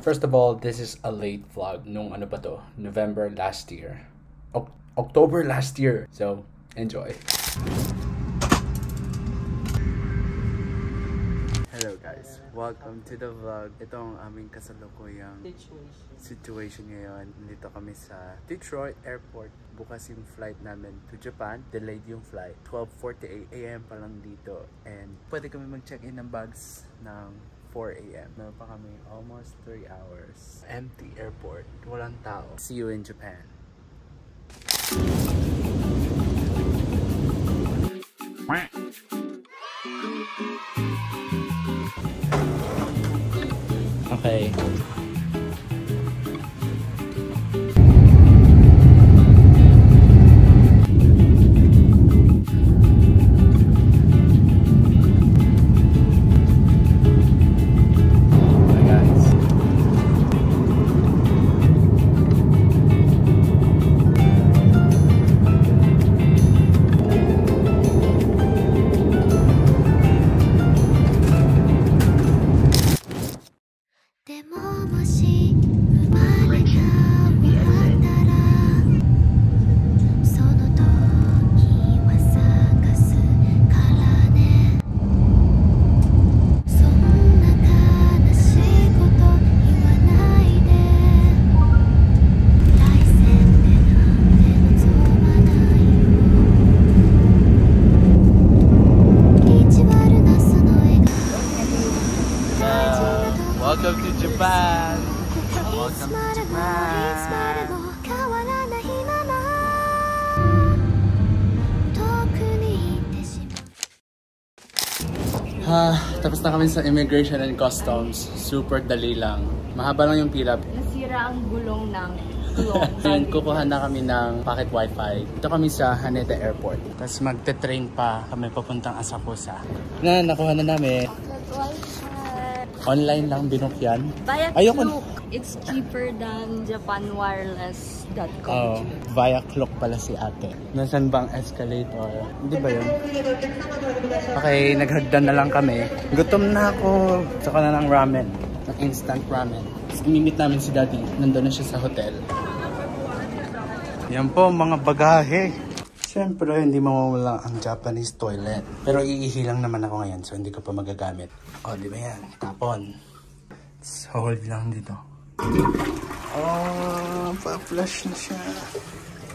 First of all, this is a late vlog nung ano ba to? November last year. October last year. So, enjoy. Hello guys, welcome to the vlog. Ito ang aming kasalukuyang situation ngayon. Nandito kami sa Detroit Airport. Bukas yung flight namin to Japan. Delayed yung flight. 12:48 AM pa lang dito. And pwede kami mag-check-in ng bags ng 4 AM. Meron pa kami almost 3 hours. Empty airport. Walang tao. See you in Japan. Okay. Welcome to Japan! Welcome to Japan! Tapos na kami sa Immigration and Customs. Super dali lang. Mahaba lang yung pila. Nasira ang gulong ng tulong. And kukuha na kami ng pocket wifi. Ito kami sa Haneda Airport. Tapos magte-train pa kami papuntang Asakusa. Nakuha na namin. Online lang binook yan. Via Klook. It's cheaper than japanwireless.com. Oh, via Klook pala si ate. Nasaan bang escalator? Hindi ba yun? Okay, naghagdan na lang kami. Gutom na ako. Saka na ng ramen. Ng instant ramen. Imimit namin si daddy. Nandun na siya sa hotel. Yan po, mga bagahe. Siyempre, hindi mawawala ang Japanese toilet. Pero iihi lang naman ako ngayon, so hindi ko pa magagamit. O, di ba yan? Tapon. So, hold lang dito. Oh, pa-flush na siya.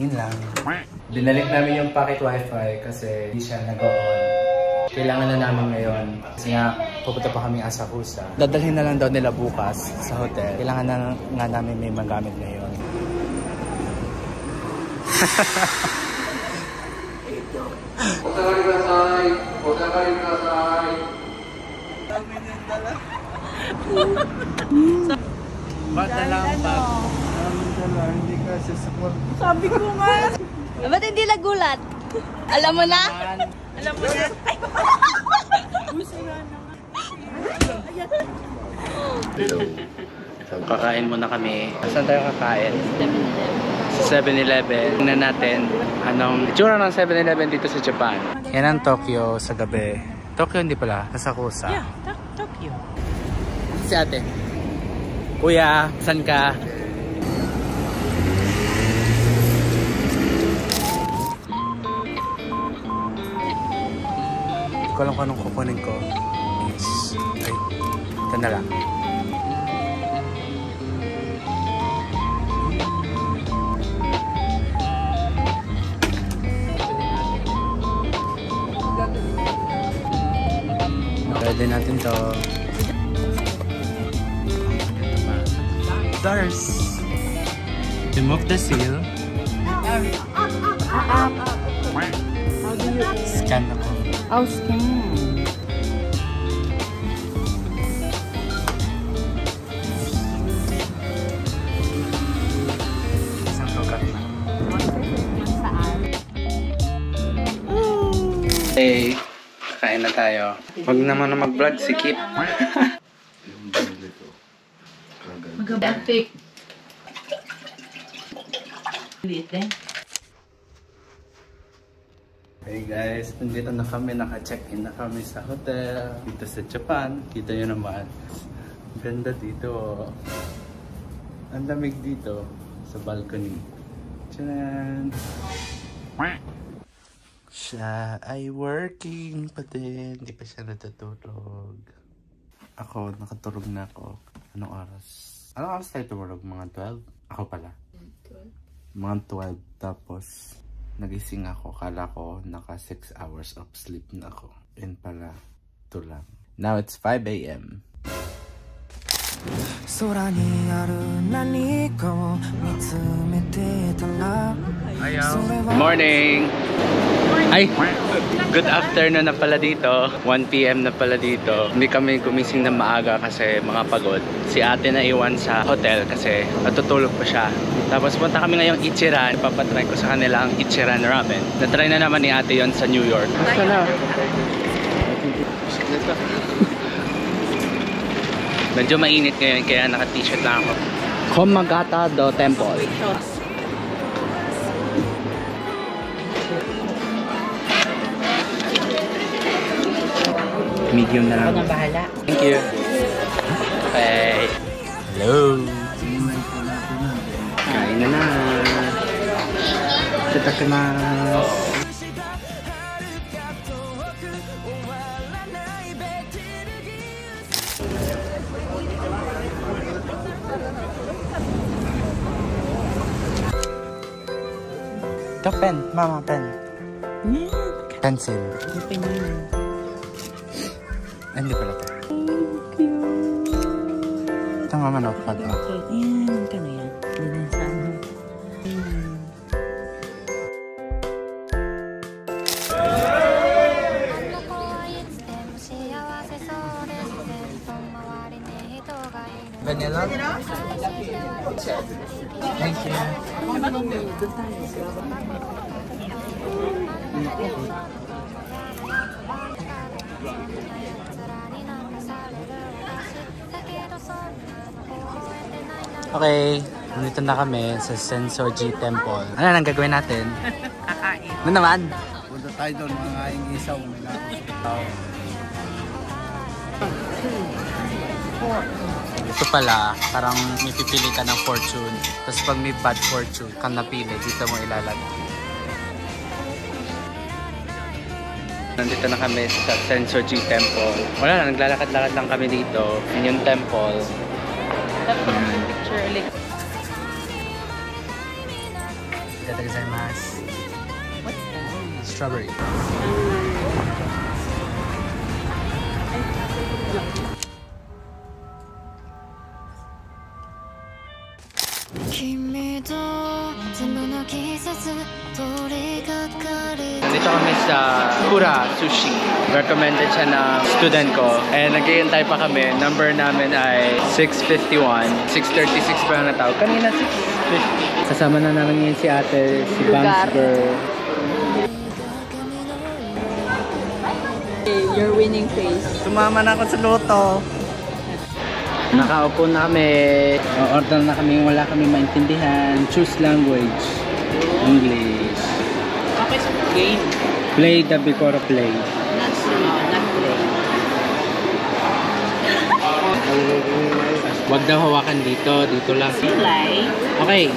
Yun lang. Binalik namin yung pocket wifi kasi hindi siya nag-on. Kailangan na namin ngayon. Kasi nga, pupunta pa kami Asakusa. Dadalhin na lang daw nila bukas sa hotel. Kailangan na nga namin may magamit ngayon. Ba't dalang bag? Hindi ka sasakot. Sabi ko nga. Ba't hindi nagulat? Alam mo na? Alam mo na? Ay! Kakain muna kami. Saan tayo kakain? Sa 7-Eleven. Tingnan natin anong itsura ng 7-Eleven dito sa Japan. Yan ang Tokyo sa gabi. Tokyo hindi pala. Asakusa. Yeah, Tokyo. Si ate. Kuya, saan ka? Hindi ko alam kung anong kukunin ko. Yes. Ay, ito na lang. Pwede natin to. Stars. Remove the seal. How do you Scan ako. Oh, scan. Isang lugar na. Hey, kain na tayo. Huwag naman na mag-vlog si Kip. Magabatik. Liit din. Hey guys, nandito na kami, naka-check-in na kami sa hotel dito sa Japan. Kita nyo naman, ganda dito. Ang lamig dito sa balcony. Tcharan! Siya ay working pa din. Hindi pa siya natutulog. Ako, nakatulog na ako. Anong oras? Anong oras tayo tumulog? Mga 12? Ako pala. 12? Mga 12. Tapos, nagising ako. Kala ko naka 6 hours of sleep na ako. Yun pala, 2 lang. Now it's 5 a.m. Morning! Ay! Good afternoon na pala dito. 1 p.m. na pala dito. Hindi kami gumising na maaga kasi mga pagod. Si ate na iwan sa hotel kasi natutulog pa siya. Tapos punta kami ngayong Ichiran. Papatry ko sa kanila ang Ichiran ramen. Natry na naman ni ate yon sa New York. Basta na. Medyo mainit ngayon kaya naka-t-shirt lang ako. Komagata do Temple. Medium na lang. Ako na bahala. Thank you. Okay. Hello. Kain na na. Itadakimasu. Ito pen, mama pen. Pencil. Hindi pala ito. Thank you. Ito mama notepad mo. Yan, magkano yan? Hindi na sana. Vanilla? Thank you. Okay, nandito na kami sa Sensoji Temple. Ano nang gagawin natin? Kakain. Ano naman? Punta tayo doon, mga isaw. Ito pala, parang may pipili ka ng fortune. Tapos pag may bad fortune kang napili, dito mo ilalagay. Nandito na kami sa Sensoji Temple. Wala na, naglalakad-lakad lang kami dito. Yun yung temple. Picture ulit. Itadakimasu. What's that? Strawberry. Nandito kami sa Kura Sushi. Recommended siya ng student ko. And nag-iintay pa kami. Number namin ay 6:51. 6:36 pa lang natawag. Kanina 6:50. Kasama na namin ngayon si ate, si Bangs Girl. Your winning face. Sumama na ako sa loto. Nakaupo na kami. Order na kami. Wala kami maintindihan. Choose language. English. Okay, so game. Play the Bicoro play. Not play. Wag daw hawakan dito. Dito lang. Play. Okay.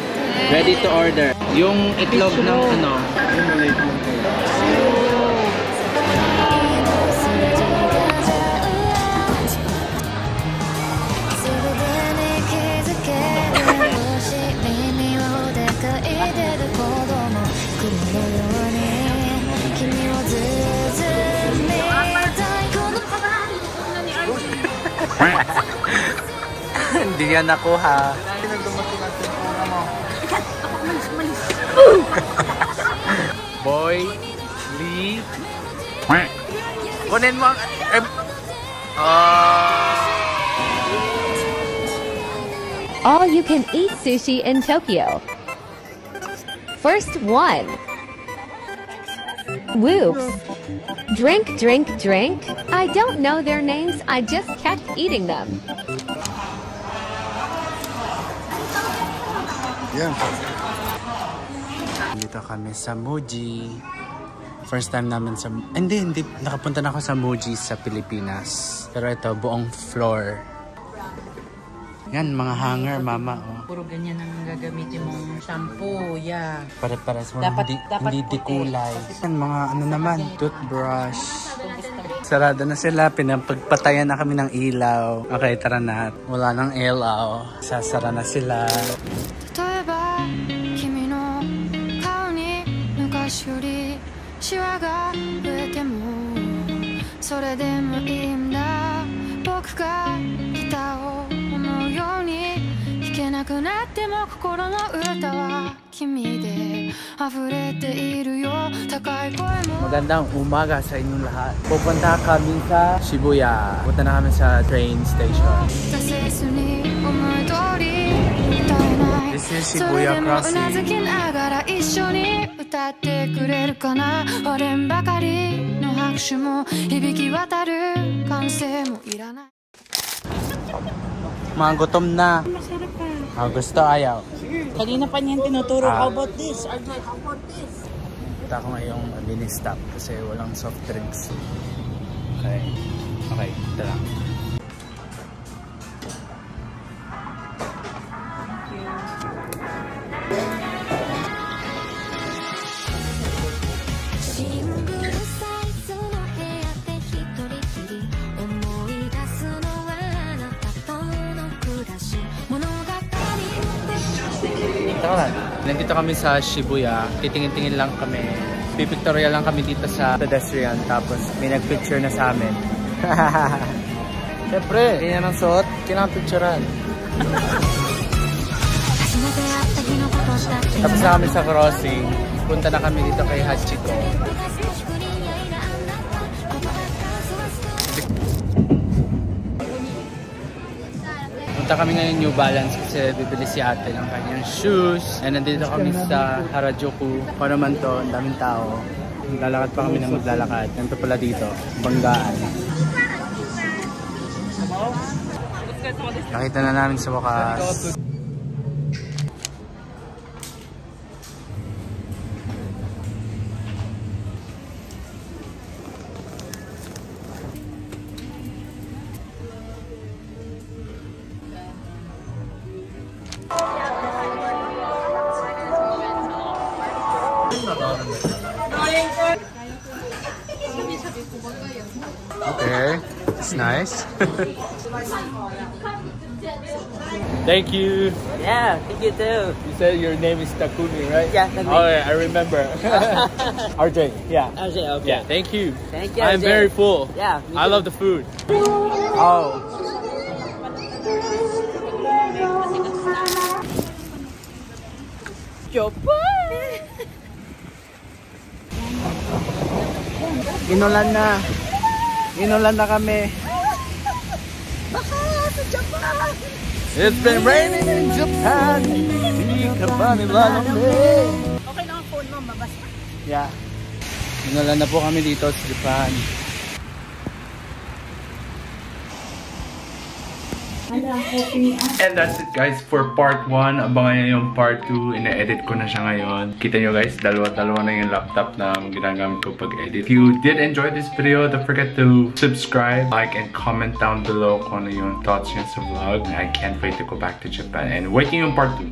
Ready to order. Yung itlog ng ano. Hindi yan nakuha. Boy, Lee. Kunin mo ang... All you can eat sushi in Tokyo. First one. Whoops. Drink, drink, drink. I don't know their names, I just kept eating them. Yan. Dito kami sa Muji. First time namin sa... Hindi. Nakapunta na ako sa Muji sa Pilipinas. Pero ito, buong floor. Yan, mga hanger, mama. Oh. Puro ganyan ang gagamitin mong shampoo, yeah. Pare-pares mo, Dapat hindi puti. kulay. Yan, mga ano naman, toothbrush. Sarado na sila, pinapagpatayan na kami ng ilaw. Okay, tara na. Wala nang ilaw. Sasara na sila. 例えば君の顔に昔よりシワが増えてもそれでもいいんだ僕がギターを思うように弾けなくなっても心の歌は君で溢れているよ高い声も Magandang umaga sa inyong lahat. Pupunta kami sa Shibuya. Punta na kami sa train station. 挫折に思い通り歌えない This is それ Shibuya でもうなず Crossing. きながら一緒に歌ってくれるかな割れんばかりの拍手も響き渡る歓声もいらない Mga gutom na. Gusto, ayaw. Kanina pa niyan tinuturo, Ah. how about this? Arnold, how about this? Punta ako ngayong mini-stop kasi walang soft drinks. Okay. Okay, ito lang. Nandito kami sa Shibuya. Titingin-tingin lang kami. Pipictorial lang kami dito sa pedestrian. Tapos may nagpicture na sa amin. Siyempre, ganyan ang suot. Kinapicturean. Tapos na kami sa crossing. Punta na kami dito kay Hachiko. Punta kami ngayon New Balance kasi bibili si ate ng kanyang shoes. And nandito kami sa Harajuku. Kung naman to, ang daming tao. Lalakad pa kami na maglalakad. Nandito pala dito, Banggaan. Nakita na namin sa wakas. Okay, it's nice. Thank you. Yeah, thank you too. You said your name is Takumi, right? Yeah, Takumi. Oh, yeah, I remember. RJ, yeah. Okay, okay. Yeah, thank you. Thank you, I'm RJ. very full. Yeah, me I too. love the food. Oh. Inulan na. Inulan na kami. It's been raining in Japan. Hindi ka ba nilalamig? Okay lang ang phone mo, mabasa. Yeah. Inulan na po kami dito sa Japan. And that's it guys for part 1. Abangan nyo yung part 2. Ina-edit ko na siya ngayon. Kita nyo guys, dalawa-dalawa na yung laptop na ginagamit ko pag-edit. If you did enjoy this video, don't forget to subscribe, like, and comment down below kung ano yung thoughts nyo sa vlog. I can't wait to go back to Japan. And waiting yung part 2.